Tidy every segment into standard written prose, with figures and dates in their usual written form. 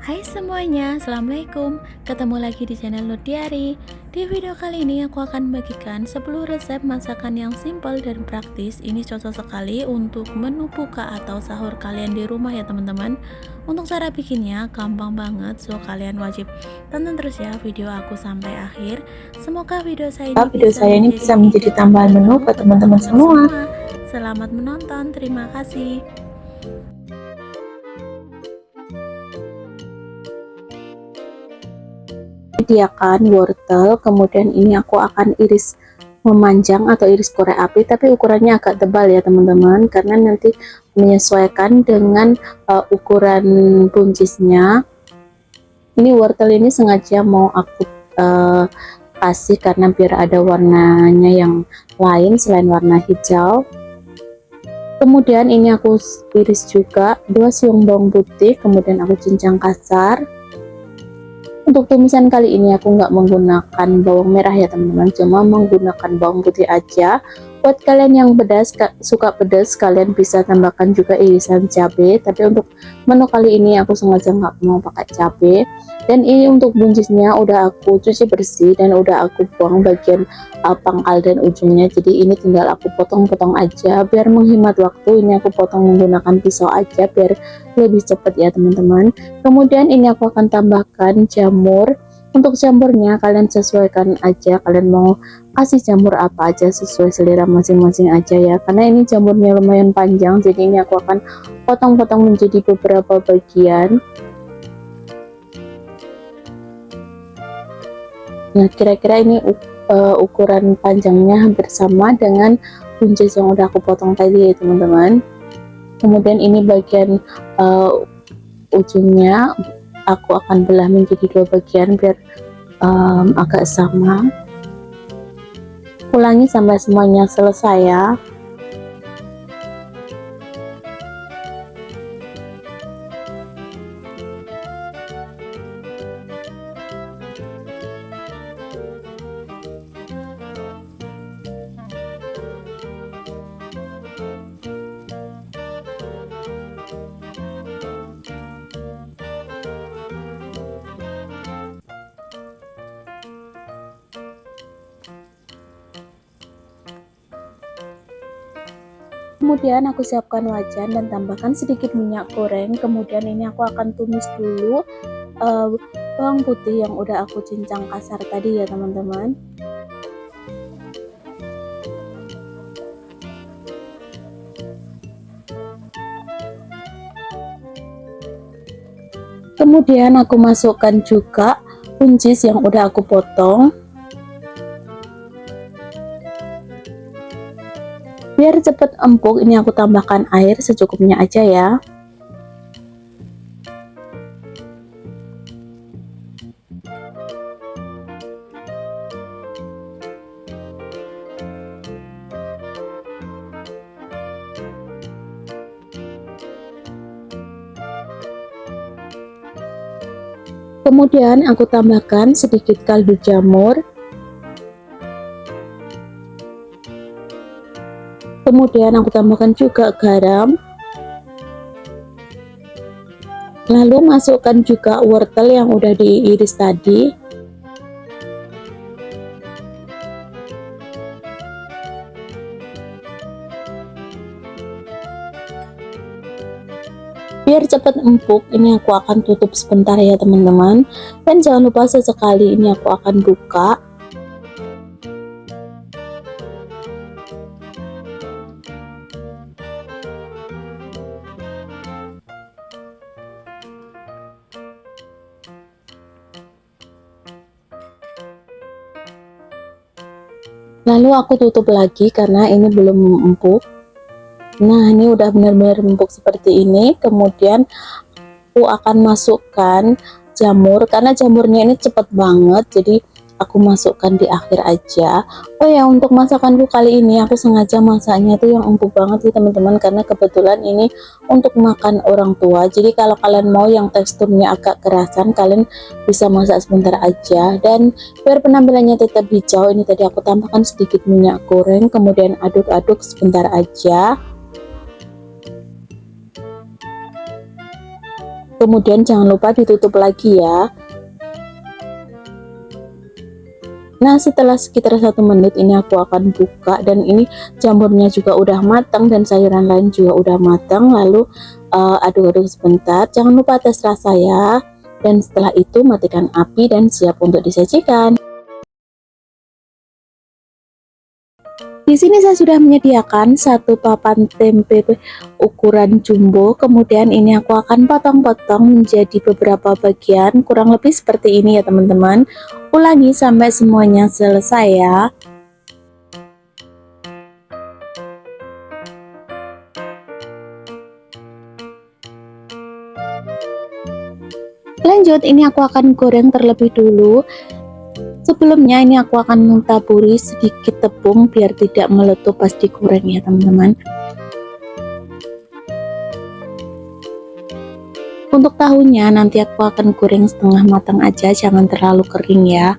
Hai semuanya, Assalamualaikum. Ketemu lagi di channel Nur Diary. Di video kali ini aku akan bagikan 10 resep masakan yang simple dan praktis. Ini cocok sekali untuk menu buka atau sahur kalian di rumah ya teman-teman. Untuk cara bikinnya gampang banget, so kalian wajib tonton terus ya video aku sampai akhir. Semoga video saya ini Video bisa saya ini menjadi bisa menjadi ide tambahan tambahan menu menu buat buat teman-teman teman-teman semua. semua. Selamat menonton, terima kasih. Sediakan wortel, kemudian ini aku akan iris memanjang atau iris korek api, tapi ukurannya agak tebal ya teman-teman, karena nanti menyesuaikan dengan ukuran buncisnya. Ini wortel ini sengaja mau aku kasih karena biar ada warnanya yang lain selain warna hijau. Kemudian ini aku iris juga 2 siung bawang putih, kemudian aku cincang kasar. Untuk tumisan kali ini aku nggak menggunakan bawang merah ya teman-teman, cuma menggunakan bawang putih aja. Buat kalian yang suka pedas, kalian bisa tambahkan juga irisan cabai, tapi untuk menu kali ini aku sengaja nggak mau pakai cabai. Dan ini untuk buncisnya udah aku cuci bersih dan udah aku buang bagian pangkal dan ujungnya, jadi ini tinggal aku potong-potong aja biar menghemat waktu. Ini aku potong menggunakan pisau aja biar lebih cepat ya teman-teman. Kemudian ini aku akan tambahkan jamur. Untuk jamurnya kalian sesuaikan aja, kalian mau kasih jamur apa aja sesuai selera masing-masing aja ya, karena ini jamurnya lumayan panjang, jadi ini aku akan potong-potong menjadi beberapa bagian. Nah, kira-kira ini ukuran panjangnya hampir sama dengan buncis yang udah aku potong tadi ya teman-teman. Kemudian ini bagian ujungnya aku akan belah menjadi 2 bagian biar agak sama. Ulangi sampai semuanya selesai ya. Kemudian aku siapkan wajan dan tambahkan sedikit minyak goreng. Kemudian ini aku akan tumis dulu bawang putih yang udah aku cincang kasar tadi ya teman-teman. Kemudian aku masukkan juga buncis yang udah aku potong. Biar cepet empuk, ini aku tambahkan air secukupnya aja ya. Kemudian aku tambahkan sedikit kaldu jamur. Kemudian aku tambahkan juga garam. Lalu masukkan juga wortel yang udah diiris tadi. Biar cepat empuk, ini aku akan tutup sebentar ya teman-teman. Dan jangan lupa sesekali ini aku akan buka. Lalu aku tutup lagi karena ini belum empuk. Nah, ini udah benar-benar empuk seperti ini. Kemudian aku akan masukkan jamur, karena jamurnya ini cepet banget, jadi aku masukkan di akhir aja. Oh ya, untuk masakanku kali ini aku sengaja masaknya itu yang empuk banget sih teman-teman, karena kebetulan ini untuk makan orang tua. Jadi kalau kalian mau yang teksturnya agak kerasan, kalian bisa masak sebentar aja. Dan biar penampilannya tetap hijau, ini tadi aku tambahkan sedikit minyak goreng, kemudian aduk-aduk sebentar aja. Kemudian jangan lupa ditutup lagi ya. Nah, setelah sekitar 1 menit ini aku akan buka, dan ini jamurnya juga udah matang dan sayuran lain juga udah matang. Lalu aduk-aduk sebentar, jangan lupa tes rasa ya. Dan setelah itu matikan api dan siap untuk disajikan. Di sini saya sudah menyediakan 1 papan tempe ukuran jumbo. Kemudian ini aku akan potong-potong menjadi beberapa bagian, kurang lebih seperti ini ya teman-teman. Ulangi sampai semuanya selesai ya. Lanjut, ini aku akan goreng terlebih dulu. Sebelumnya ini aku akan mentaburi sedikit tepung biar tidak meletup pas digoreng ya teman-teman. Untuk tahunya nanti aku akan goreng setengah matang aja, jangan terlalu kering ya.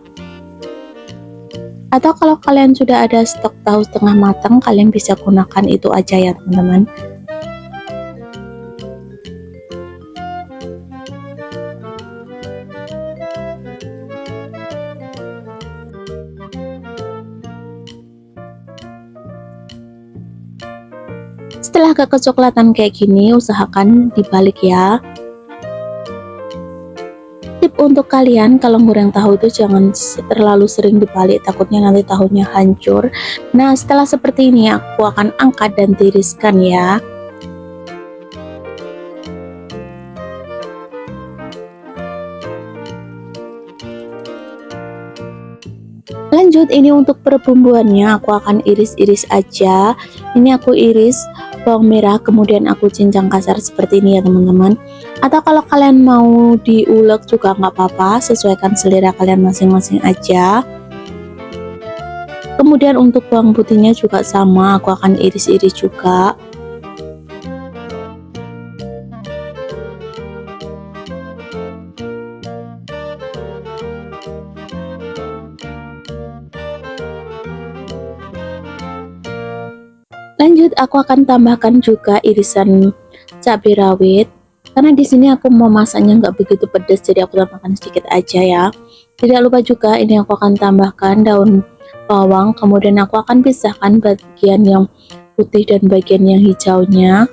Atau kalau kalian sudah ada stok tahu setengah matang, kalian bisa gunakan itu aja ya teman-teman. Setelah agak kecoklatan kayak gini, usahakan dibalik ya. Tip untuk kalian kalau goreng tahu itu jangan terlalu sering dibalik, takutnya nanti tahunya hancur. Nah, setelah seperti ini aku akan angkat dan tiriskan ya. Lanjut, ini untuk perbumbuannya aku akan iris-iris aja. Ini aku iris bawang merah, kemudian aku cincang kasar seperti ini ya teman-teman. Atau kalau kalian mau diulek juga nggak apa-apa, sesuaikan selera kalian masing-masing aja. Kemudian untuk bawang putihnya juga sama, aku akan iris-iris juga. Lanjut, aku akan tambahkan juga irisan cabai rawit. Karena di sini aku mau masaknya nggak begitu pedas, jadi aku tambahkan sedikit aja ya. Tidak lupa juga ini aku akan tambahkan daun bawang, kemudian aku akan pisahkan bagian yang putih dan bagian yang hijaunya.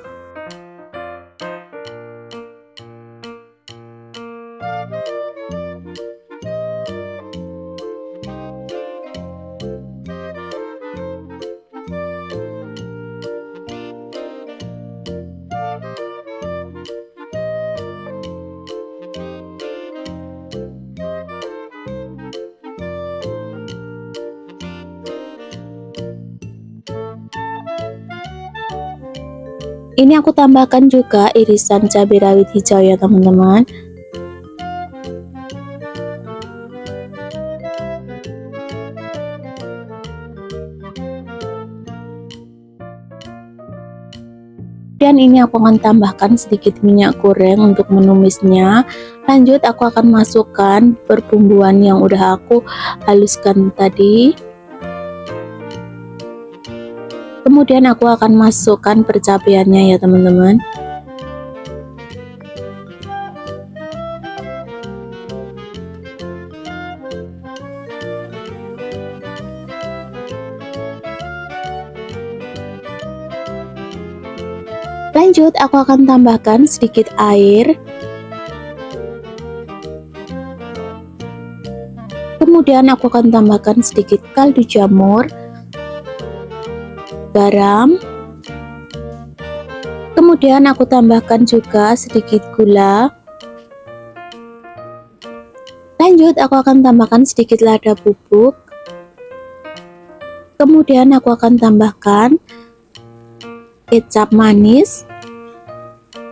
Ini aku tambahkan juga irisan cabai rawit hijau ya teman-teman. Dan ini aku akan tambahkan sedikit minyak goreng untuk menumisnya. Lanjut, aku akan masukkan perbumbuan yang udah aku haluskan tadi. Kemudian aku akan masukkan percabeannya ya teman-teman. Lanjut, aku akan tambahkan sedikit air. Kemudian aku akan tambahkan sedikit kaldu jamur, garam. Kemudian aku tambahkan juga sedikit gula. Lanjut, aku akan tambahkan sedikit lada bubuk. Kemudian aku akan tambahkan kecap manis.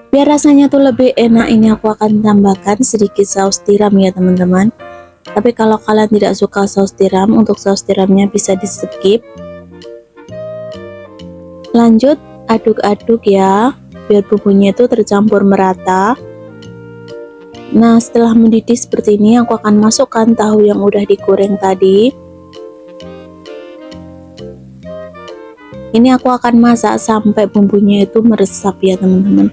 Biar rasanya tuh lebih enak, ini aku akan tambahkan sedikit saus tiram ya teman-teman. Tapi kalau kalian tidak suka saus tiram, untuk saus tiramnya bisa di skip. Lanjut, aduk-aduk ya, biar bumbunya itu tercampur merata. Nah, setelah mendidih seperti ini, aku akan masukkan tahu yang udah digoreng tadi. Ini aku akan masak sampai bumbunya itu meresap ya teman-teman.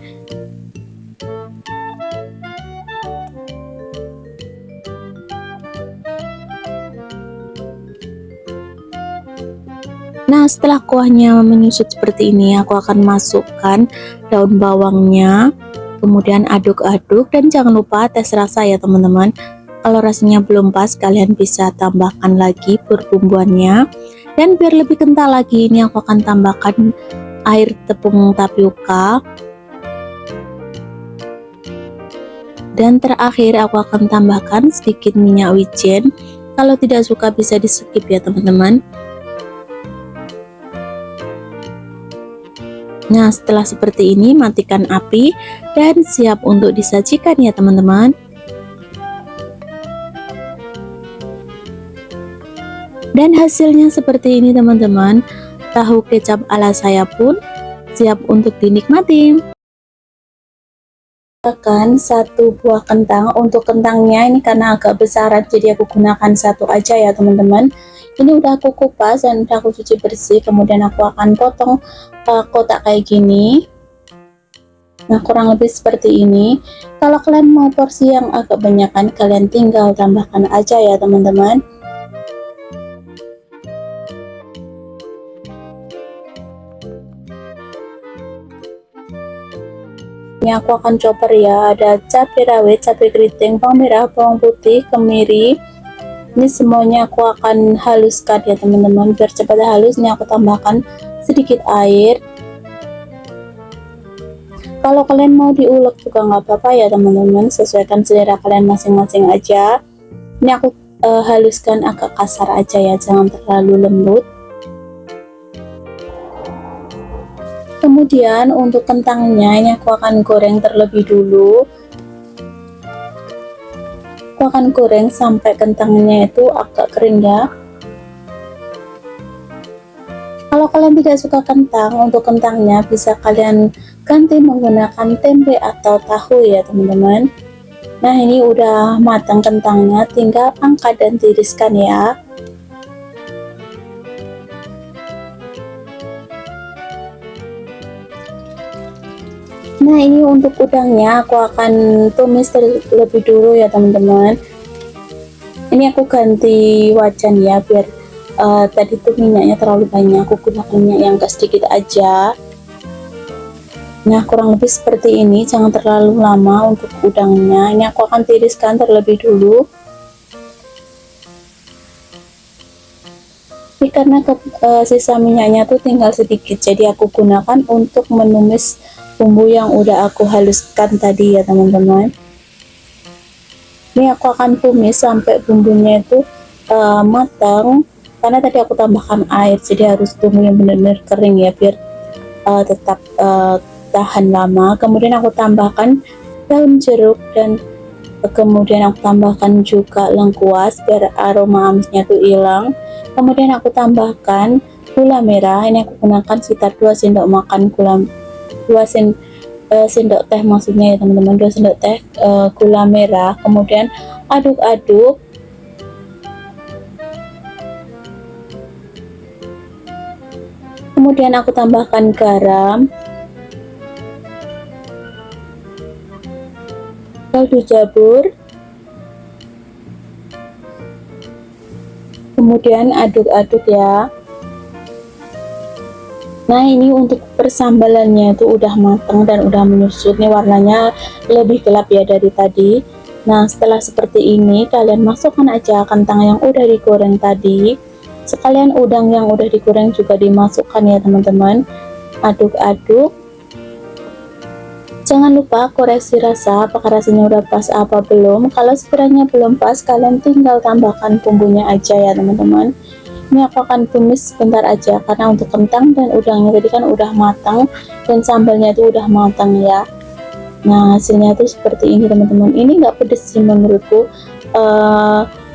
Nah, setelah kuahnya menyusut seperti ini, aku akan masukkan daun bawangnya, kemudian aduk-aduk, dan jangan lupa tes rasa ya teman-teman. Kalau rasanya belum pas, kalian bisa tambahkan lagi perbumbuannya. Dan biar lebih kental lagi, ini aku akan tambahkan air tepung tapioka. Dan terakhir aku akan tambahkan sedikit minyak wijen. Kalau tidak suka bisa di skip ya teman-teman. Nah, setelah seperti ini matikan api dan siap untuk disajikan ya teman-teman. Dan hasilnya seperti ini teman-teman. Tahu kecap ala saya pun siap untuk dinikmati. Gunakan satu buah kentang. Untuk kentangnya ini karena agak besaran, jadi aku gunakan satu aja ya teman-teman. Ini udah aku kupas dan udah aku cuci bersih, kemudian aku akan potong kotak kayak gini. Nah, kurang lebih seperti ini. Kalau kalian mau porsi yang agak banyak kan, kalian tinggal tambahkan aja ya teman-teman. Ini aku akan chopper ya, ada cabai rawit, cabai keriting, bawang merah, bawang putih, kemiri. Ini semuanya aku akan haluskan ya teman-teman, biar cepat halus. Ini aku tambahkan sedikit air. Kalau kalian mau diulek juga nggak apa-apa ya teman-teman, sesuaikan selera kalian masing-masing aja. Ini aku haluskan agak kasar aja ya, jangan terlalu lembut. Kemudian untuk kentangnya ini aku akan goreng terlebih dulu. Aku akan goreng sampai kentangnya itu agak kering ya. Kalau kalian tidak suka kentang, untuk kentangnya bisa kalian ganti menggunakan tempe atau tahu ya teman-teman. Nah, ini udah matang kentangnya, tinggal angkat dan tiriskan ya. Nah, ini untuk udangnya aku akan tumis terlebih dulu ya teman-teman. Ini aku ganti wajan ya, biar tadi tuh minyaknya terlalu banyak, aku gunakan minyak yang agak sedikit aja. Nah, kurang lebih seperti ini, jangan terlalu lama untuk udangnya. Ini aku akan tiriskan terlebih dulu. Ini karena sisa minyaknya tuh tinggal sedikit, jadi aku gunakan untuk menumis bumbu yang udah aku haluskan tadi ya teman-teman. Ini aku akan tumis sampai bumbunya itu matang, karena tadi aku tambahkan air, jadi harus tunggu yang benar-benar kering ya, biar tetap tahan lama. Kemudian aku tambahkan daun jeruk dan kemudian aku tambahkan juga lengkuas biar aroma amisnya tuh hilang. Kemudian aku tambahkan gula merah. Ini aku gunakan sekitar 2 sendok makan gula, 2 sendok teh maksudnya ya teman-teman, 2 sendok teh gula merah. Kemudian aduk-aduk. Kemudian aku tambahkan garam, kaldu jabur, kemudian aduk-aduk ya. Nah, ini untuk persambalannya itu udah matang dan udah menyusut nih, warnanya lebih gelap ya dari tadi. Nah, setelah seperti ini kalian masukkan aja kentang yang udah digoreng tadi, sekalian udang yang udah digoreng juga dimasukkan ya teman-teman. Aduk-aduk. Jangan lupa koreksi rasa, apakah rasanya udah pas apa belum. Kalau sekiranya belum pas, kalian tinggal tambahkan bumbunya aja ya teman-teman. Ini aku akan tumis sebentar aja, karena untuk kentang dan udangnya tadi kan udah matang dan sambalnya itu udah matang ya. Nah, hasilnya itu seperti ini teman-teman. Ini nggak pedes sih menurutku,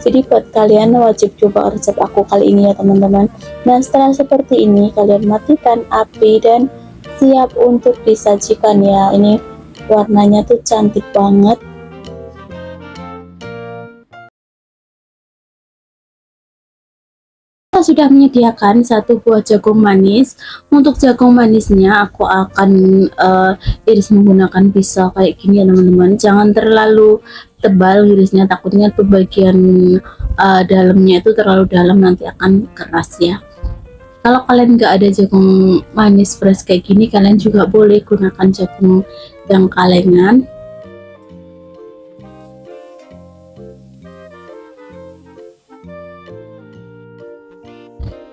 jadi buat kalian wajib coba resep aku kali ini ya teman-teman. Nah, setelah seperti ini kalian matikan api dan siap untuk disajikan ya. Ini warnanya tuh cantik banget. Sudah menyediakan satu buah jagung manis. Untuk jagung manisnya aku akan iris menggunakan pisau kayak gini ya teman-teman. Jangan terlalu tebal irisnya, takutnya tuh bagian dalamnya itu terlalu dalam, nanti akan keras ya. Kalau kalian nggak ada jagung manis fresh kayak gini, kalian juga boleh gunakan jagung yang kalengan.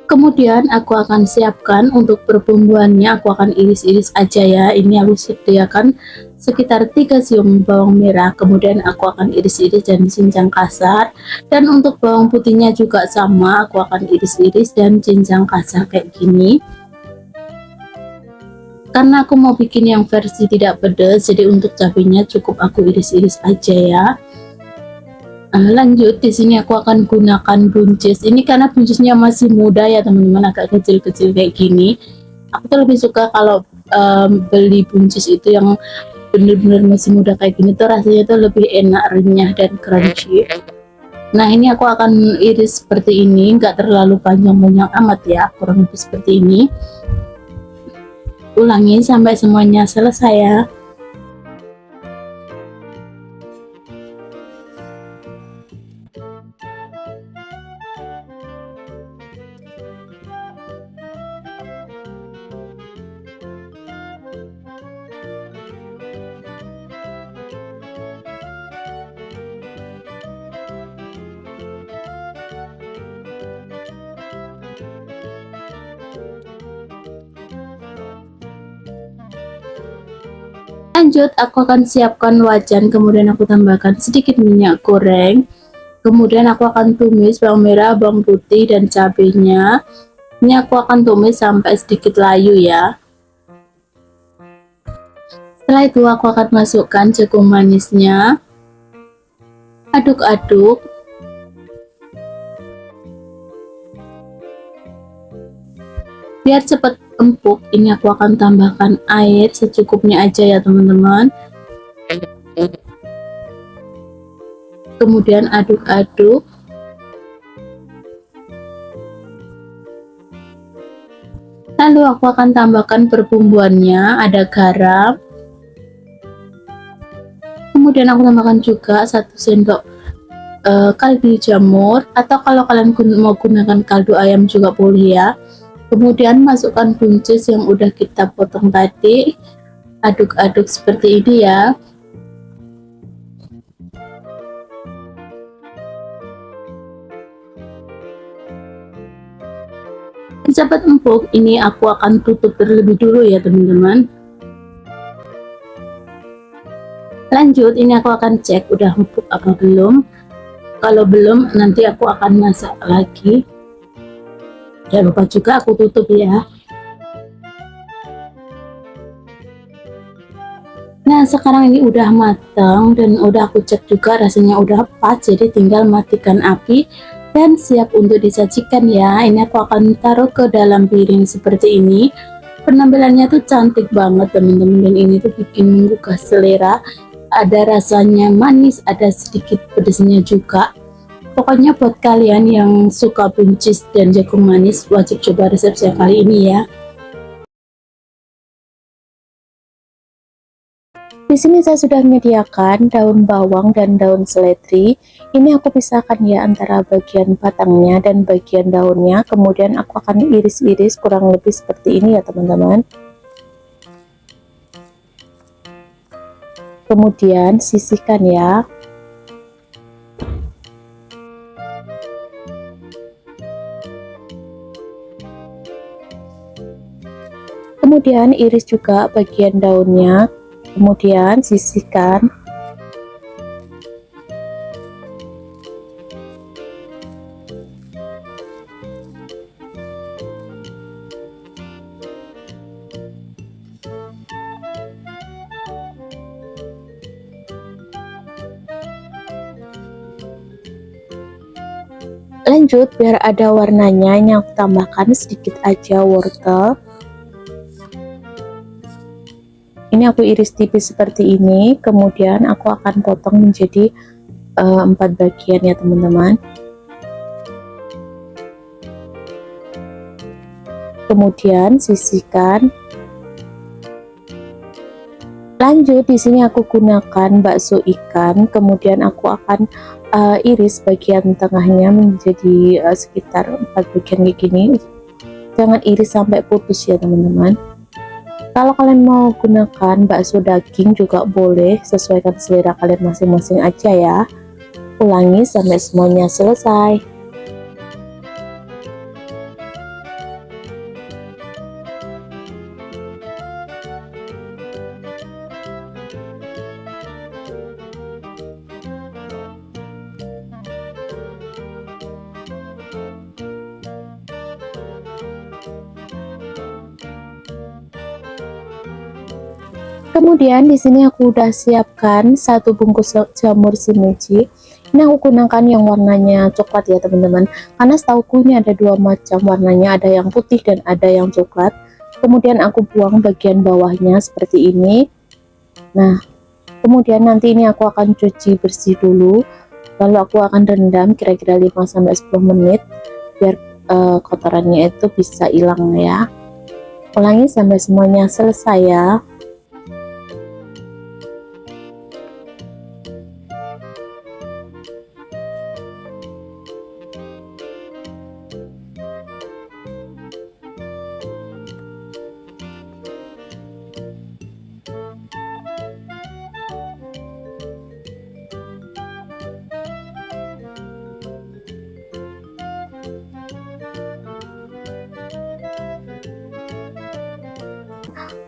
Kemudian aku akan siapkan untuk perbumbuannya, aku akan iris-iris aja ya. Ini aku sediakan sekitar 3 siung bawang merah, kemudian aku akan iris-iris dan cincang kasar. Dan untuk bawang putihnya juga sama, aku akan iris-iris dan cincang kasar kayak gini. Karena aku mau bikin yang versi tidak pedas, jadi untuk cabenya cukup aku iris-iris aja ya. Lanjut, di sini aku akan gunakan buncis. Ini karena buncisnya masih muda ya teman-teman, agak kecil-kecil kayak gini. Aku tuh lebih suka kalau beli buncis itu yang bener-bener masih muda kayak gini tuh, rasanya tuh lebih enak, renyah dan crunchy. Nah, ini aku akan iris seperti ini, nggak terlalu panjang-panjang amat ya, kurang lebih seperti ini. Ulangi sampai semuanya selesai ya. Lanjut, aku akan siapkan wajan, kemudian aku tambahkan sedikit minyak goreng, kemudian aku akan tumis bawang merah, bawang putih, dan cabenya. Ini aku akan tumis sampai sedikit layu ya. Setelah itu aku akan masukkan jagung manisnya, aduk-aduk. Biar cepat empuk, ini aku akan tambahkan air secukupnya aja ya teman-teman. Kemudian aduk-aduk. Lalu aku akan tambahkan perbumbuannya, ada garam. Kemudian aku tambahkan juga 1 sendok kaldu jamur, atau kalau kalian mau gunakan kaldu ayam juga boleh ya. Kemudian masukkan buncis yang udah kita potong tadi, aduk-aduk seperti ini ya. Cepat empuk, ini aku akan tutup terlebih dulu ya teman-teman. Lanjut, ini aku akan cek udah empuk apa belum. Kalau belum, nanti aku akan masak lagi. Jangan lupa juga aku tutup ya. Nah, sekarang ini udah matang dan udah aku cek juga rasanya udah pas, jadi tinggal matikan api dan siap untuk disajikan ya. Ini aku akan taruh ke dalam piring seperti ini. Penampilannya tuh cantik banget teman-teman, dan ini tuh bikin menggugah selera. Ada rasanya manis, ada sedikit pedasnya juga. Pokoknya buat kalian yang suka buncis dan jagung manis, wajib coba resep saya kali ini ya. Di sini saya sudah menyediakan daun bawang dan daun seledri. Ini aku pisahkan ya antara bagian batangnya dan bagian daunnya. Kemudian aku akan iris-iris kurang lebih seperti ini ya teman-teman. Kemudian sisihkan ya. Kemudian iris juga bagian daunnya, kemudian sisihkan. Lanjut, biar ada warnanya, ini aku tambahkan sedikit aja wortel. Ini aku iris tipis seperti ini, kemudian aku akan potong menjadi 4 bagian ya teman-teman. Kemudian sisihkan. Lanjut, di sini aku gunakan bakso ikan, kemudian aku akan iris bagian tengahnya menjadi sekitar 4 bagian kayak gini. jangan iris sampai putus ya teman-teman. Kalau kalian mau gunakan bakso daging juga boleh, sesuaikan selera kalian masing-masing aja ya. Ulangi sampai semuanya selesai. Kemudian di sini aku udah siapkan 1 bungkus jamur shimeji. Ini aku gunakan yang warnanya coklat ya teman-teman. Karena setauku ini ada 2 macam warnanya, ada yang putih dan ada yang coklat. Kemudian aku buang bagian bawahnya seperti ini. Nah, kemudian nanti ini aku akan cuci bersih dulu. Lalu aku akan rendam kira-kira 5-10 menit biar kotorannya itu bisa hilang ya. Ulangi sampai semuanya selesai ya.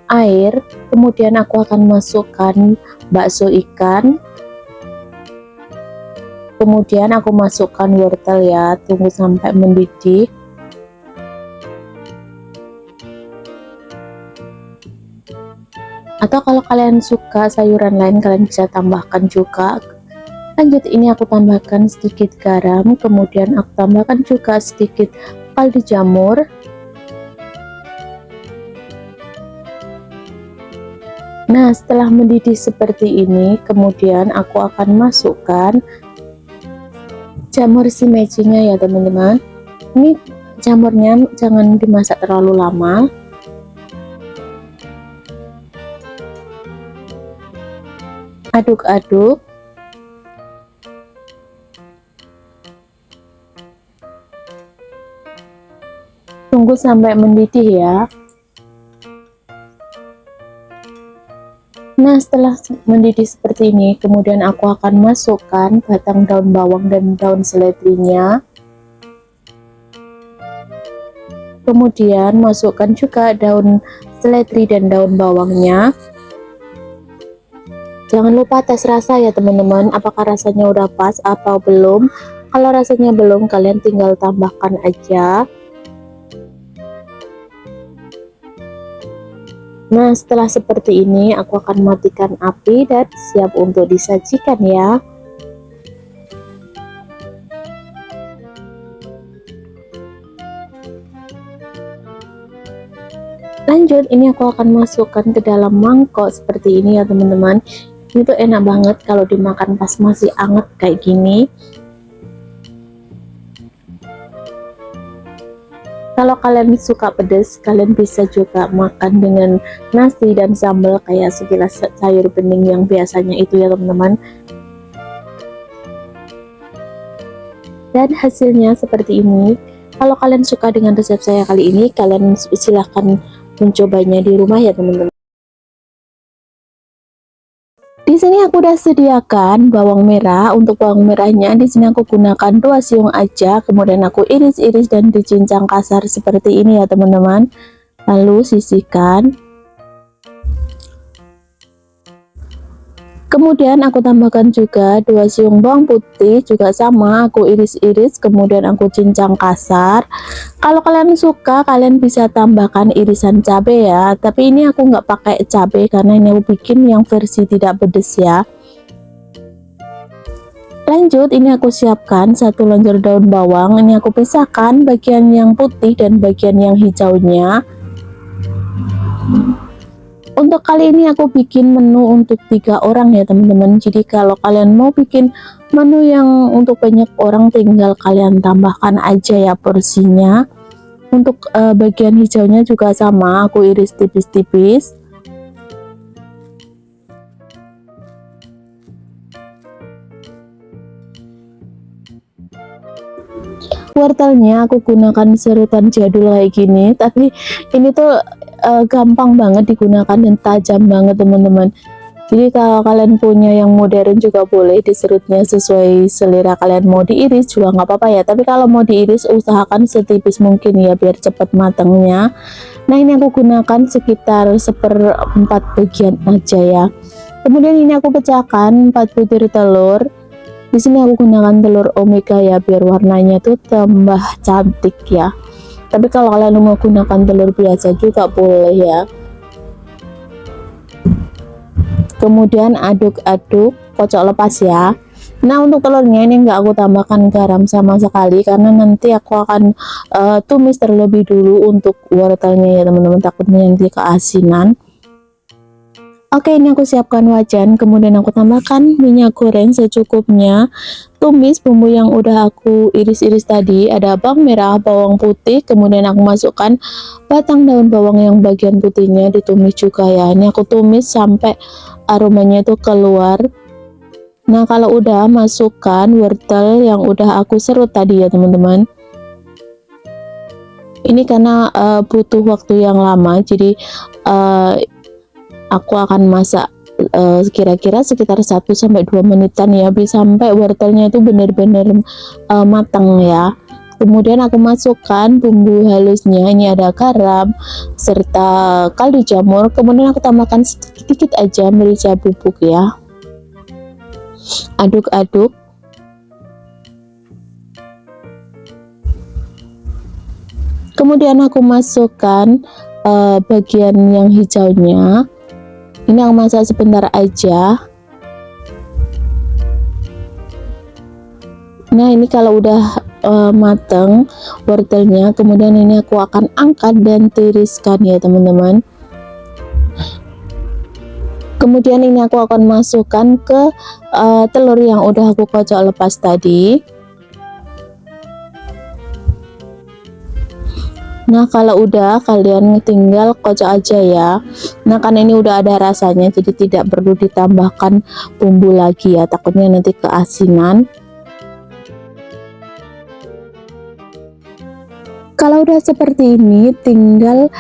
Air, kemudian aku akan masukkan bakso ikan, kemudian aku masukkan wortel ya, tunggu sampai mendidih. Atau kalau kalian suka sayuran lain kalian bisa tambahkan juga. Lanjut, ini aku tambahkan sedikit garam, kemudian aku tambahkan juga sedikit kaldu jamur. Nah, setelah mendidih seperti ini, kemudian aku akan masukkan jamur shimeji-nya ya teman-teman. Ini jamurnya jangan dimasak terlalu lama. Aduk-aduk. Tunggu sampai mendidih ya. Nah, setelah mendidih seperti ini, kemudian aku akan masukkan batang daun bawang dan daun seledrinya. Kemudian masukkan juga daun seledri dan daun bawangnya. Jangan lupa tes rasa ya teman-teman, apakah rasanya udah pas atau belum. Kalau rasanya belum, kalian tinggal tambahkan aja. Nah, setelah seperti ini, aku akan matikan api dan siap untuk disajikan ya. Lanjut, ini aku akan masukkan ke dalam mangkok seperti ini ya teman-teman. Ini tuh enak banget kalau dimakan pas masih anget kayak gini. Kalau kalian suka pedas, kalian bisa juga makan dengan nasi dan sambal kayak sekilas sayur bening yang biasanya itu ya teman-teman. Dan hasilnya seperti ini. Kalau kalian suka dengan resep saya kali ini, kalian silahkan mencobanya di rumah ya teman-teman. Di sini aku udah sediakan bawang merah. Untuk bawang merahnya di sini aku gunakan 2 siung aja, kemudian aku iris-iris dan dicincang kasar seperti ini ya teman-teman. Lalu sisihkan. Kemudian aku tambahkan juga 2 siung bawang putih, juga sama aku iris-iris kemudian aku cincang kasar. Kalau kalian suka kalian bisa tambahkan irisan cabai ya, tapi ini aku nggak pakai cabai karena ini aku bikin yang versi tidak pedes ya. Lanjut, ini aku siapkan 1 lonjor daun bawang. Ini aku pisahkan bagian yang putih dan bagian yang hijaunya. Untuk kali ini aku bikin menu untuk 3 orang ya teman-teman. Jadi kalau kalian mau bikin menu yang untuk banyak orang, tinggal kalian tambahkan aja ya porsinya. Untuk bagian hijaunya juga sama, aku iris tipis-tipis. Wortelnya aku gunakan serutan jadul kayak gini, tapi ini tuh gampang banget digunakan dan tajam banget teman-teman. Jadi kalau kalian punya yang modern juga boleh, diserutnya sesuai selera kalian, mau diiris juga nggak apa-apa ya, tapi kalau mau diiris usahakan setipis mungkin ya biar cepat matangnya. Nah ini aku gunakan sekitar 1/4 bagian aja ya. Kemudian ini aku pecahkan 4 butir telur. Di sini aku gunakan telur omega ya biar warnanya tuh tambah cantik ya. Tapi kalau kalian mau gunakan telur biasa juga boleh ya. Kemudian aduk-aduk, kocok lepas ya. Nah untuk telurnya ini nggak aku tambahkan garam sama sekali karena nanti aku akan tumis terlebih dulu untuk wortelnya ya teman-teman, takutnya nanti keasinan. Oke, ini aku siapkan wajan, kemudian aku tambahkan minyak goreng secukupnya. Tumis bumbu yang udah aku iris-iris tadi, ada bawang merah, bawang putih, kemudian aku masukkan batang daun bawang yang bagian putihnya ditumis juga ya. Ini aku tumis sampai aromanya itu keluar. Nah, kalau udah masukkan wortel yang udah aku serut tadi ya teman-teman. Ini karena butuh waktu yang lama, jadi aku akan masak kira-kira sekitar 1-2 menitan ya, sampai wortelnya itu benar-benar matang ya. Kemudian aku masukkan bumbu halusnya, ini ada garam serta kaldu jamur, kemudian aku tambahkan sedikit aja merica bubuk ya. Aduk-aduk. Kemudian aku masukkan bagian yang hijaunya. Ini aku masak sebentar aja. Nah ini kalau udah mateng wortelnya, kemudian ini aku akan angkat dan tiriskan ya teman-teman. Kemudian ini aku akan masukkan ke telur yang udah aku kocok lepas tadi. Nah kalau udah kalian tinggal kocok aja ya. Nah kan ini udah ada rasanya, jadi tidak perlu ditambahkan bumbu lagi ya, takutnya nanti keasinan. Kalau udah seperti ini tinggal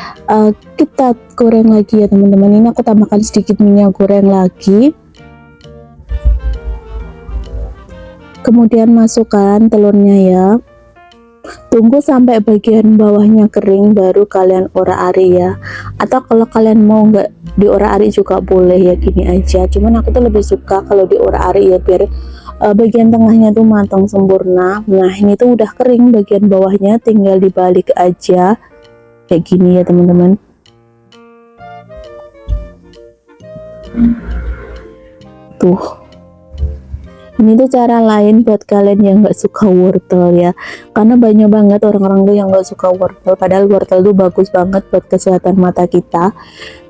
kita goreng lagi ya teman-teman. Ini aku tambahkan sedikit minyak goreng lagi, kemudian masukkan telurnya ya. Tunggu sampai bagian bawahnya kering baru kalian orak-arik ya, atau kalau kalian mau nggak diorak-arik juga boleh ya, gini aja. Cuman aku tuh lebih suka kalau diorak-arik ya biar bagian tengahnya tuh matang sempurna. Nah ini tuh udah kering bagian bawahnya, tinggal dibalik aja kayak gini ya teman-teman. Tuh, ini tuh cara lain buat kalian yang nggak suka wortel ya, karena banyak banget orang-orang tuh yang nggak suka wortel, padahal wortel tuh bagus banget buat kesehatan mata kita.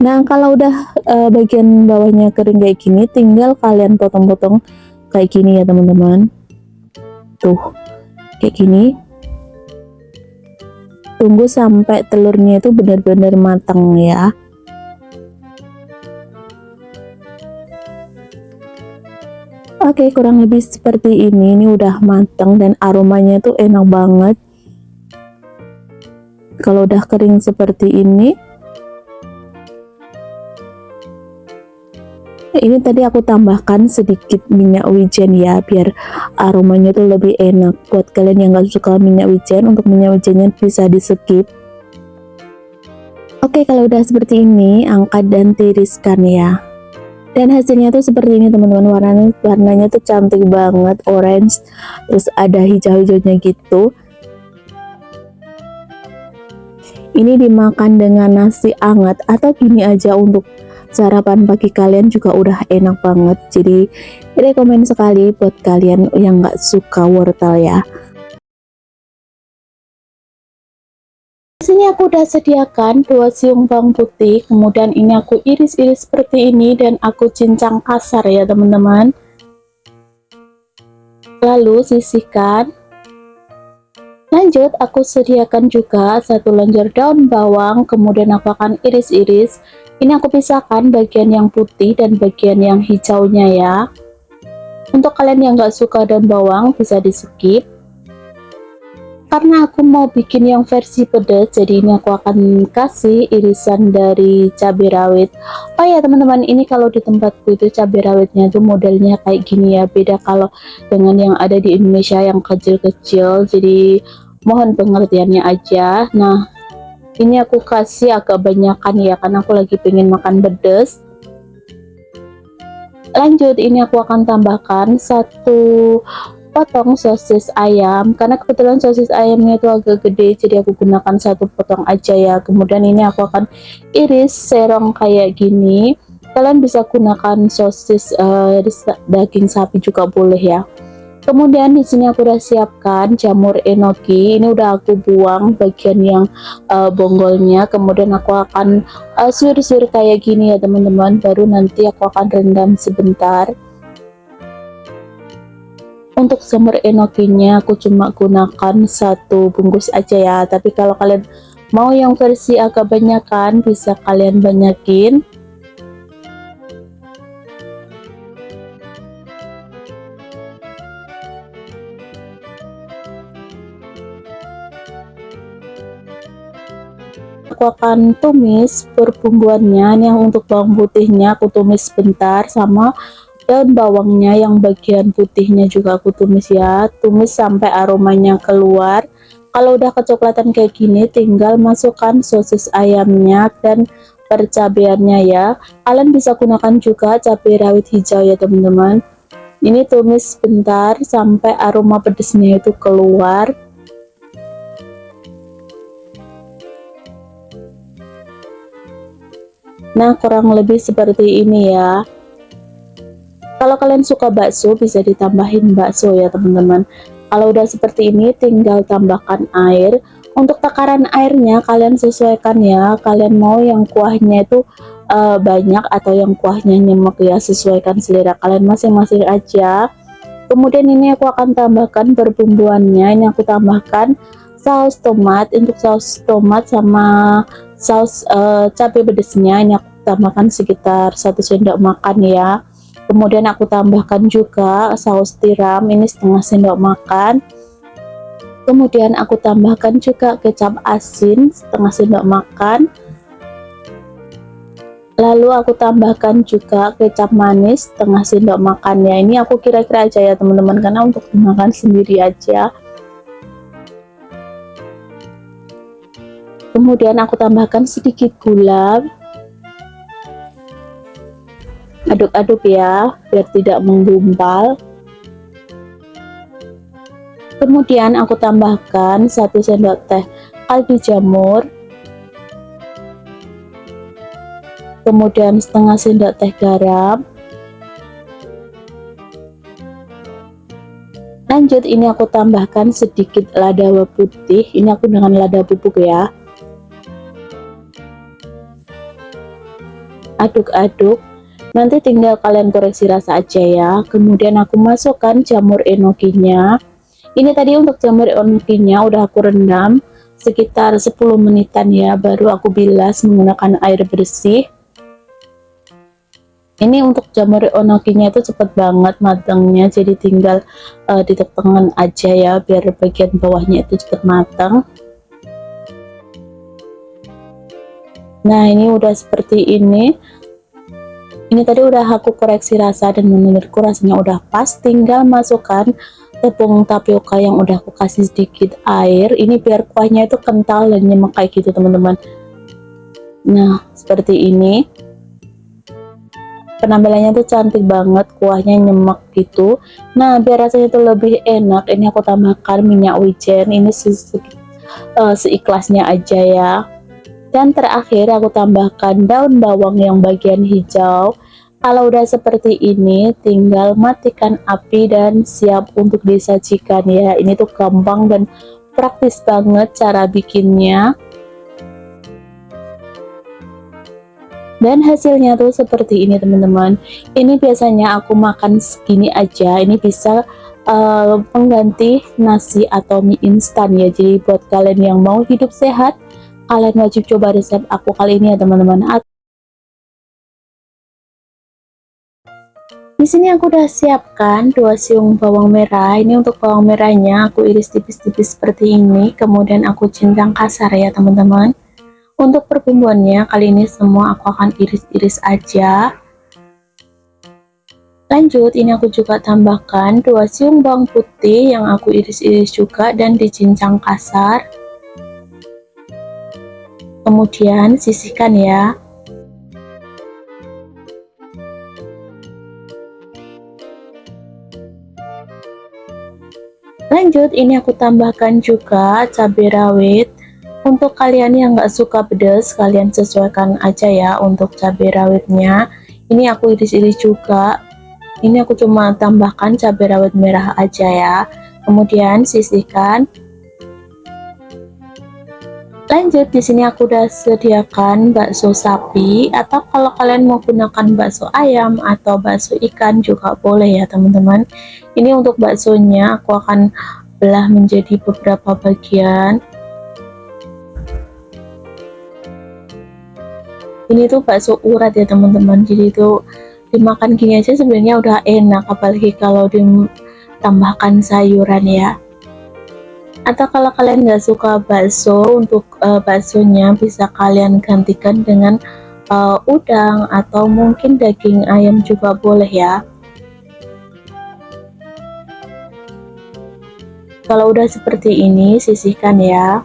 Nah kalau udah bagian bawahnya kering kayak gini, tinggal kalian potong-potong kayak gini ya teman-teman. Tuh kayak gini. Tunggu sampai telurnya itu benar-benar matang ya. Oke, kurang lebih seperti ini udah matang dan aromanya tuh enak banget. Kalau udah kering seperti ini tadi aku tambahkan sedikit minyak wijen ya biar aromanya tuh lebih enak. Buat kalian yang gak suka minyak wijen, untuk minyak wijennya bisa di skip. Oke, kalau udah seperti ini angkat dan tiriskan ya. Dan hasilnya tuh seperti ini teman-teman, warnanya tuh cantik banget, orange, terus ada hijau-hijaunya gitu. Ini dimakan dengan nasi hangat atau gini aja untuk sarapan pagi kalian juga udah enak banget. Jadi rekomen sekali buat kalian yang nggak suka wortel ya. Di sini aku udah sediakan 2 siung bawang putih, kemudian ini aku iris-iris seperti ini dan aku cincang kasar ya teman-teman. Lalu sisihkan. Lanjut aku sediakan juga 1 lenjer daun bawang, kemudian aku akan iris-iris. Ini aku pisahkan bagian yang putih dan bagian yang hijaunya ya. Untuk kalian yang nggak suka daun bawang bisa di skip. Karena aku mau bikin yang versi pedas, jadi ini aku akan kasih irisan dari cabai rawit. Oh ya teman-teman, ini kalau di tempatku itu cabai rawitnya tuh modelnya kayak gini ya, beda kalau dengan yang ada di Indonesia yang kecil-kecil, jadi mohon pengertiannya aja. Nah, ini aku kasih agak banyakan ya, karena aku lagi pengen makan pedas. Lanjut, ini aku akan tambahkan satu potong sosis ayam, karena kebetulan sosis ayamnya itu agak gede, jadi aku gunakan satu potong aja ya. Kemudian ini aku akan iris serong kayak gini. Kalian bisa gunakan sosis daging sapi juga boleh ya. Kemudian di sini aku udah siapkan jamur enoki. Ini udah aku buang bagian yang bonggolnya. Kemudian aku akan suir-suir kayak gini ya teman-teman. Baru nanti aku akan rendam sebentar. Untuk jamur enokinya aku cuma gunakan satu bungkus aja ya. Tapi kalau kalian mau yang versi agak banyakan, bisa kalian banyakin. Aku akan tumis perbumbuannya. Yang untuk bawang putihnya aku tumis sebentar, sama daun bawangnya yang bagian putihnya juga aku tumis ya, tumis sampai aromanya keluar. Kalau udah kecoklatan kayak gini, tinggal masukkan sosis ayamnya dan percabeannya ya. Kalian bisa gunakan juga cabai rawit hijau ya teman-teman. Ini tumis sebentar sampai aroma pedesnya itu keluar. Nah, kurang lebih seperti ini ya. Kalau kalian suka bakso, bisa ditambahin bakso ya teman-teman. Kalau udah seperti ini, tinggal tambahkan air. Untuk takaran airnya kalian sesuaikan ya. Kalian mau yang kuahnya itu banyak atau yang kuahnya nyemek ya, sesuaikan selera kalian masing-masing aja. Kemudian ini aku akan tambahkan perbumbuannya. Ini aku tambahkan saus tomat. Untuk saus tomat sama saus cabai pedasnya, ini aku tambahkan sekitar 1 sendok makan ya. Kemudian aku tambahkan juga saus tiram, ini setengah sendok makan. Kemudian aku tambahkan juga kecap asin setengah sendok makan. Lalu aku tambahkan juga kecap manis setengah sendok makan ya. Ini aku kira-kira aja ya teman-teman, karena untuk dimakan sendiri aja. Kemudian aku tambahkan sedikit gula. Aduk-aduk ya, biar tidak menggumpal. Kemudian aku tambahkan 1 sendok teh kaldu jamur. Kemudian setengah sendok teh garam. Lanjut, ini aku tambahkan sedikit lada putih. Ini aku dengan lada bubuk ya. Aduk-aduk. Nanti tinggal kalian koreksi rasa aja ya. Kemudian aku masukkan jamur enokinya. Ini tadi untuk jamur enokinya udah aku rendam sekitar 10 menitan ya, baru aku bilas menggunakan air bersih. Ini untuk jamur enokinya itu cepet banget matangnya, jadi tinggal ditekan aja ya, biar bagian bawahnya itu cepet matang. Nah, ini udah seperti ini. Ini tadi udah aku koreksi rasa dan menurutku rasanya udah pas. Tinggal masukkan tepung tapioka yang udah aku kasih sedikit air. Ini biar kuahnya itu kental dan nyemek kayak gitu teman-teman. Nah, seperti ini. Penampilannya tuh cantik banget, kuahnya nyemek gitu. Nah, biar rasanya itu lebih enak, ini aku tambahkan minyak wijen. Ini seikhlasnya aja ya. Dan terakhir aku tambahkan daun bawang yang bagian hijau. Kalau udah seperti ini, tinggal matikan api dan siap untuk disajikan ya. Ini tuh gampang dan praktis banget cara bikinnya. Dan hasilnya tuh seperti ini teman-teman. Ini biasanya aku makan segini aja. Ini bisa pengganti nasi atau mie instan ya. Jadi buat kalian yang mau hidup sehat, kalian wajib coba resep aku kali ini ya teman-teman. Di sini aku udah siapkan 2 siung bawang merah. Ini untuk bawang merahnya aku iris tipis-tipis seperti ini, kemudian aku cincang kasar ya teman-teman. Untuk perbumbuannya kali ini semua aku akan iris-iris aja. Lanjut, ini aku juga tambahkan 2 siung bawang putih yang aku iris-iris juga dan dicincang kasar. Kemudian sisihkan ya. Lanjut, ini aku tambahkan juga cabai rawit. Untuk kalian yang nggak suka pedas, kalian sesuaikan aja ya untuk cabai rawitnya. Ini aku iris-iris juga. Ini aku cuma tambahkan cabai rawit merah aja ya. Kemudian sisihkan. Lanjut, di sini aku udah sediakan bakso sapi, atau kalau kalian mau gunakan bakso ayam atau bakso ikan juga boleh ya teman-teman. Ini untuk baksonya aku akan belah menjadi beberapa bagian. Ini tuh bakso urat ya teman-teman, jadi itu dimakan gini aja sebenarnya udah enak, apalagi kalau ditambahkan sayuran ya. Atau kalau kalian nggak suka bakso, untuk baksonya bisa kalian gantikan dengan udang atau mungkin daging ayam juga boleh ya. Kalau udah seperti ini, sisihkan ya.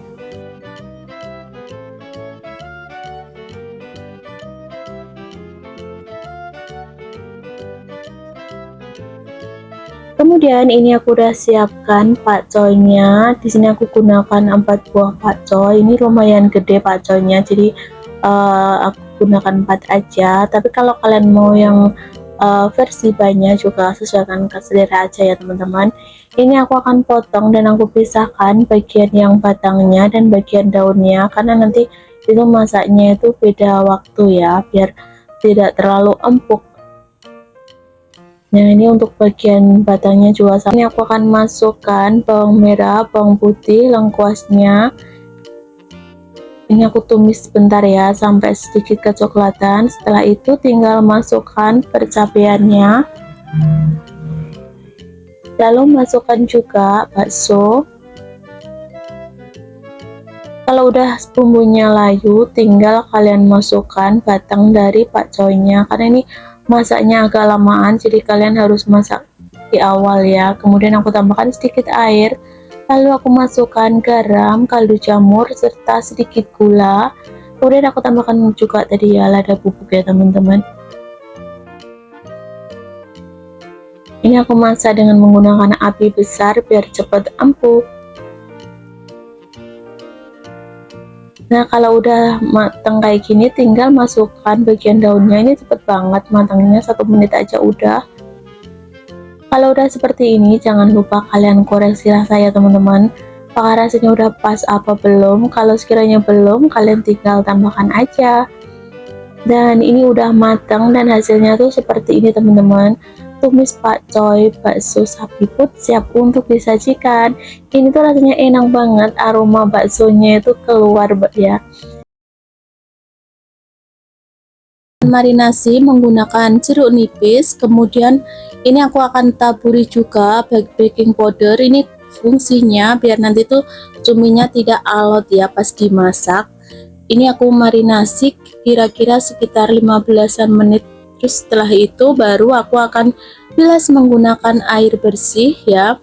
Kemudian ini aku udah siapkan pakcoynya. Di sini aku gunakan 4 buah pakcoy. Ini lumayan gede pakcoynya, jadi aku gunakan 4 aja. Tapi kalau kalian mau yang versi banyak juga sesuaikan selera aja ya teman-teman. Ini aku akan potong dan aku pisahkan bagian yang batangnya dan bagian daunnya, karena nanti itu masaknya itu beda waktu ya, biar tidak terlalu empuk. Nah, ini untuk bagian batangnya juga sama. Ini aku akan masukkan bawang merah, bawang putih, lengkuasnya. Ini aku tumis sebentar ya, sampai sedikit kecoklatan. Setelah itu tinggal masukkan percabeannya. Lalu masukkan juga bakso. Kalau udah bumbunya layu, tinggal kalian masukkan batang dari pakcoynya, karena ini masaknya agak lamaan, jadi kalian harus masak di awal ya. Kemudian aku tambahkan sedikit air, lalu aku masukkan garam, kaldu jamur, serta sedikit gula. Kemudian aku tambahkan juga tadi ya lada bubuk ya teman-teman. Ini aku masak dengan menggunakan api besar biar cepat empuk. Nah, kalau udah matang kayak gini, tinggal masukkan bagian daunnya. Ini cepet banget matangnya, 1 menit aja udah. Kalau udah seperti ini, jangan lupa kalian koreksi rasa ya teman-teman, apakah rasanya udah pas apa belum. Kalau sekiranya belum, kalian tinggal tambahkan aja. Dan ini udah matang dan hasilnya tuh seperti ini teman-teman. Tumis pakcoy bakso sapi pun siap untuk disajikan. Ini tuh rasanya enak banget, aroma baksonya itu keluar ya. Marinasi menggunakan jeruk nipis, kemudian ini aku akan taburi juga baking powder. Ini fungsinya biar nanti tuh cuminya tidak alot ya pas dimasak. Ini aku marinasi kira-kira sekitar 15-an menit. Terus setelah itu baru aku akan bilas menggunakan air bersih ya.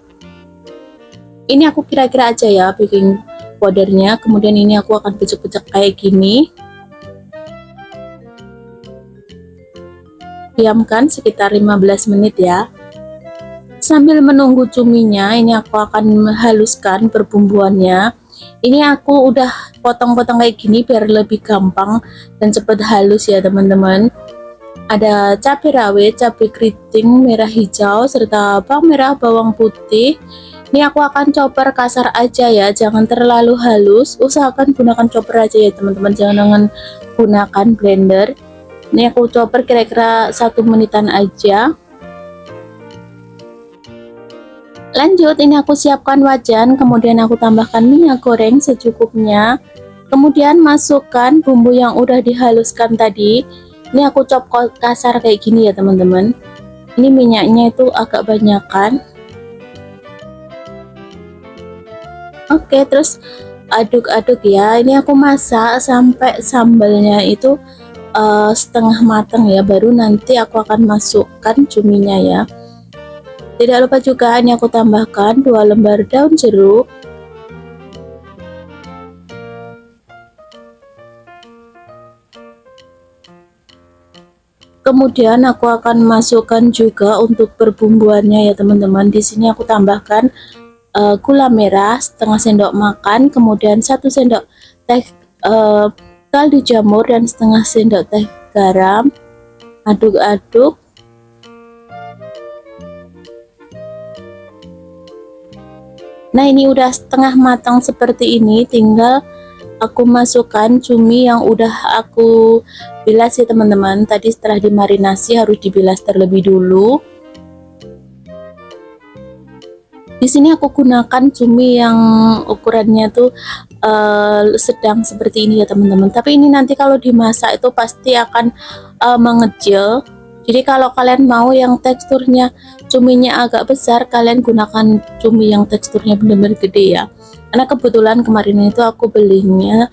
Ini aku kira-kira aja ya baking powdernya. Kemudian ini aku akan pecek-pecek kayak gini. Diamkan sekitar 15 menit ya. Sambil menunggu cuminya, ini aku akan menghaluskan perbumbuannya. Ini aku udah potong-potong kayak gini biar lebih gampang dan cepat halus ya teman-teman. Ada cabai rawit, cabai keriting, merah hijau, serta bawang merah, bawang putih. Ini aku akan chopper kasar aja ya, jangan terlalu halus. Usahakan gunakan chopper aja ya teman-teman, jangan gunakan blender. Ini aku chopper kira-kira 1 menitan aja. Lanjut, ini aku siapkan wajan, kemudian aku tambahkan minyak goreng secukupnya. Kemudian masukkan bumbu yang udah dihaluskan tadi. Ini aku chop kasar kayak gini ya teman-teman. Ini minyaknya itu agak banyakan. Oke, terus aduk-aduk ya. Ini aku masak sampai sambalnya itu setengah matang ya, baru nanti aku akan masukkan cuminya ya. Tidak lupa juga ini aku tambahkan 2 lembar daun jeruk. Kemudian aku akan masukkan juga untuk perbumbuannya ya teman-teman. Di sini aku tambahkan gula merah setengah sendok makan, kemudian 1 sendok teh kaldu jamur dan setengah sendok teh garam. Aduk-aduk. Nah, ini udah setengah matang seperti ini, tinggal aku masukkan cumi yang udah aku bilas ya teman-teman. Tadi setelah dimarinasi harus dibilas terlebih dulu. Di sini aku gunakan cumi yang ukurannya tuh sedang seperti ini ya teman-teman. Tapi ini nanti kalau dimasak itu pasti akan mengecil. Jadi kalau kalian mau yang teksturnya cuminya agak besar, kalian gunakan cumi yang teksturnya benar-benar gede ya. Karena kebetulan kemarin itu aku belinya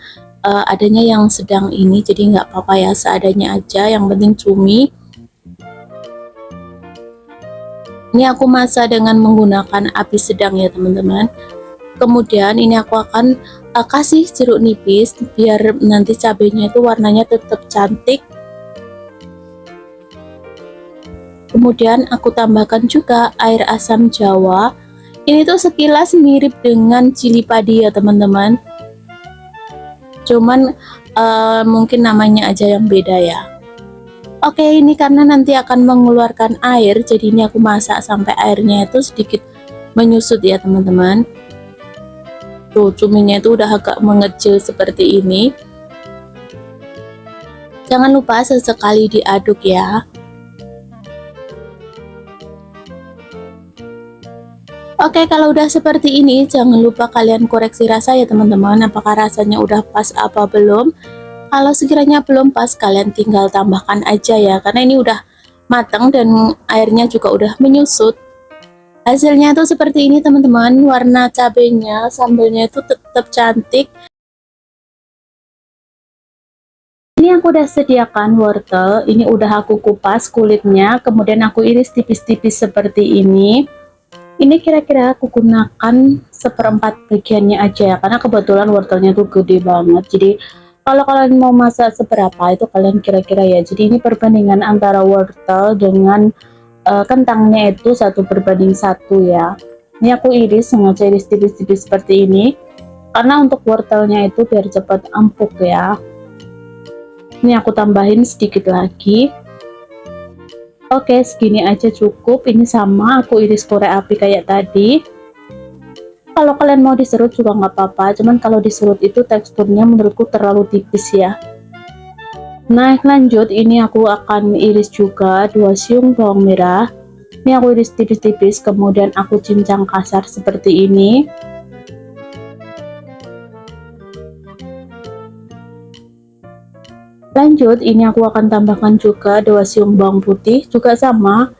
adanya yang sedang ini, jadi nggak apa-apa ya, seadanya aja, yang penting cumi. Ini aku masak dengan menggunakan api sedang ya teman-teman. Kemudian ini aku akan kasih jeruk nipis biar nanti cabenya itu warnanya tetap cantik. Kemudian aku tambahkan juga air asam jawa. Ini tuh sekilas mirip dengan cili padi ya teman-teman. Cuman mungkin namanya aja yang beda ya. Oke, ini karena nanti akan mengeluarkan air, jadi ini aku masak sampai airnya itu sedikit menyusut ya teman-teman. Tuh, cuminya itu udah agak mengecil seperti ini. Jangan lupa sesekali diaduk ya. Oke, kalau udah seperti ini, jangan lupa kalian koreksi rasa ya teman-teman, apakah rasanya udah pas apa belum. Kalau sekiranya belum pas, kalian tinggal tambahkan aja ya, karena ini udah matang dan airnya juga udah menyusut. Hasilnya tuh seperti ini teman-teman, warna cabenya, sambalnya itu tetap cantik. Ini aku udah sediakan wortel, ini udah aku kupas kulitnya, kemudian aku iris tipis-tipis seperti ini. Ini kira-kira aku gunakan seperempat bagiannya aja ya, karena kebetulan wortelnya tuh gede banget. Jadi kalau kalian mau masak seberapa itu kalian kira-kira ya. Jadi ini perbandingan antara wortel dengan kentangnya itu 1:1 ya. Ini aku iris, sengaja iris tipis-tipis seperti ini, karena untuk wortelnya itu biar cepat empuk ya. Ini aku tambahin sedikit lagi. Oke, segini aja cukup. Ini sama aku iris korek api kayak tadi. Kalau kalian mau diserut juga nggak apa-apa, cuman kalau diserut itu teksturnya menurutku terlalu tipis ya. Nah, lanjut, ini aku akan iris juga 2 siung bawang merah. Ini aku iris tipis-tipis, kemudian aku cincang kasar seperti ini. Lanjut, ini aku akan tambahkan juga 2 siung bawang putih, juga sama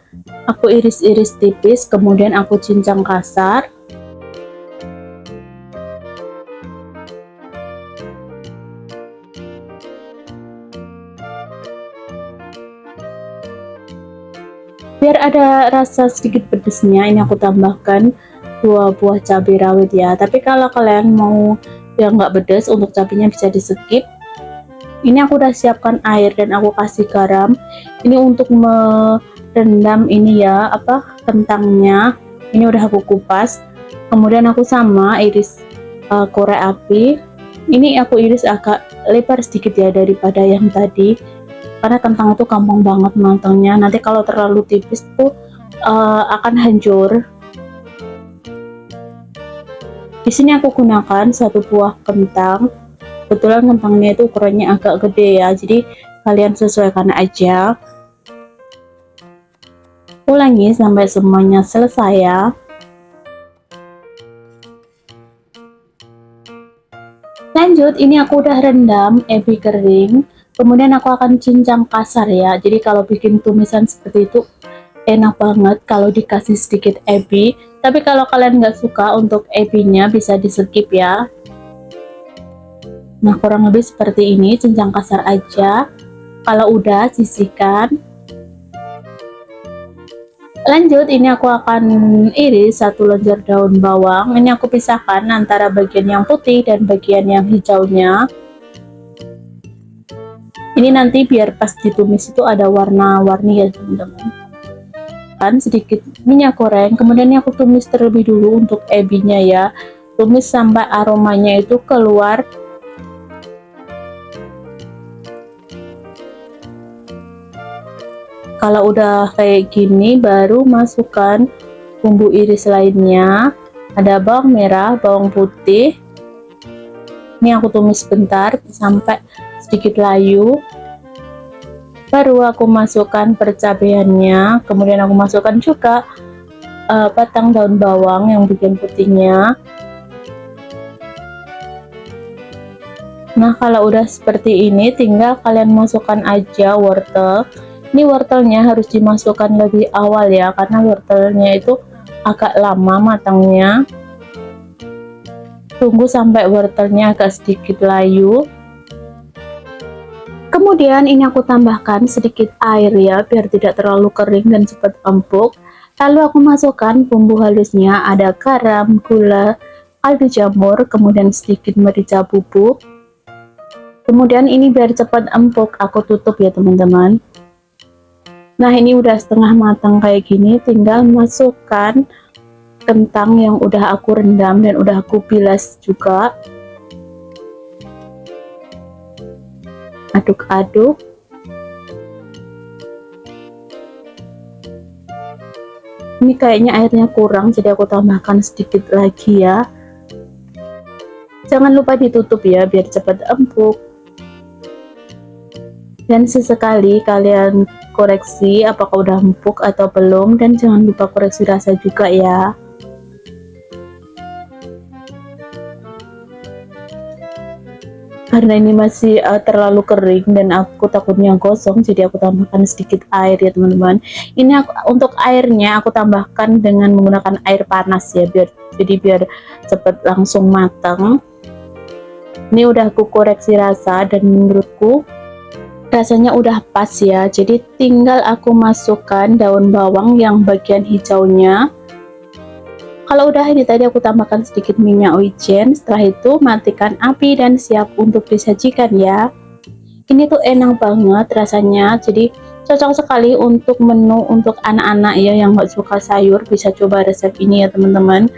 aku iris-iris tipis, kemudian aku cincang kasar. Biar ada rasa sedikit pedesnya, ini aku tambahkan 2 buah cabai rawit ya. Tapi kalau kalian mau yang nggak pedes, untuk cabenya bisa di skip. Ini aku udah siapkan air dan aku kasih garam. Ini untuk merendam ini ya, kentangnya. Ini udah aku kupas. Kemudian aku sama iris korek api. Ini aku iris agak lebar sedikit ya daripada yang tadi, karena kentang itu gampang banget matangnya. Nanti kalau terlalu tipis tuh akan hancur. Di sini aku gunakan 1 buah kentang. Kebetulan kentangnya itu ukurannya agak gede ya, jadi kalian sesuaikan aja. Ulangi sampai semuanya selesai ya. Lanjut, ini aku udah rendam ebi kering, kemudian aku akan cincang kasar ya. Jadi kalau bikin tumisan seperti itu, enak banget kalau dikasih sedikit ebi. Tapi kalau kalian nggak suka untuk ebinya bisa di skip ya. Nah, kurang lebih seperti ini, cincang kasar aja. Kalau udah, sisihkan. Lanjut, ini aku akan iris 1 lenjer daun bawang. Ini aku pisahkan antara bagian yang putih dan bagian yang hijaunya. Ini nanti biar pas ditumis itu ada warna-warni ya teman-teman. Dan sedikit minyak goreng, kemudian ini aku tumis terlebih dulu untuk ebinya ya. Tumis sampai aromanya itu keluar. Kalau udah kayak gini baru masukkan bumbu iris lainnya. Ada bawang merah, bawang putih. Ini aku tumis sebentar sampai sedikit layu. Baru aku masukkan percabeannya, kemudian aku masukkan juga batang daun bawang yang bagian putihnya. Nah, kalau udah seperti ini tinggal kalian masukkan aja wortel. Ini wortelnya harus dimasukkan lebih awal ya, karena wortelnya itu agak lama matangnya. Tunggu sampai wortelnya agak sedikit layu. Kemudian ini aku tambahkan sedikit air ya, biar tidak terlalu kering dan cepat empuk. Lalu aku masukkan bumbu halusnya, ada garam, gula, kaldu jamur, kemudian sedikit merica bubuk. Kemudian ini biar cepat empuk, aku tutup ya teman-teman. Nah, ini udah setengah matang kayak gini, tinggal masukkan kentang yang udah aku rendam dan udah aku bilas juga. Aduk-aduk. Ini kayaknya airnya kurang, jadi aku tambahkan sedikit lagi ya. Jangan lupa ditutup ya, biar cepat empuk. Dan sesekali kalian koreksi apakah udah empuk atau belum, dan jangan lupa koreksi rasa juga ya. Karena ini masih terlalu kering dan aku takutnya gosong, jadi aku tambahkan sedikit air ya teman-teman. Ini untuk airnya aku tambahkan dengan menggunakan air panas ya, biar cepat langsung matang. Ini udah aku koreksi rasa dan menurutku rasanya udah pas ya, jadi tinggal aku masukkan daun bawang yang bagian hijaunya. Kalau udah, ini tadi aku tambahkan sedikit minyak wijen. Setelah itu matikan api dan siap untuk disajikan ya. Ini tuh enak banget rasanya, jadi cocok sekali untuk menu untuk anak-anak ya yang nggak suka sayur, bisa coba resep ini ya teman-teman.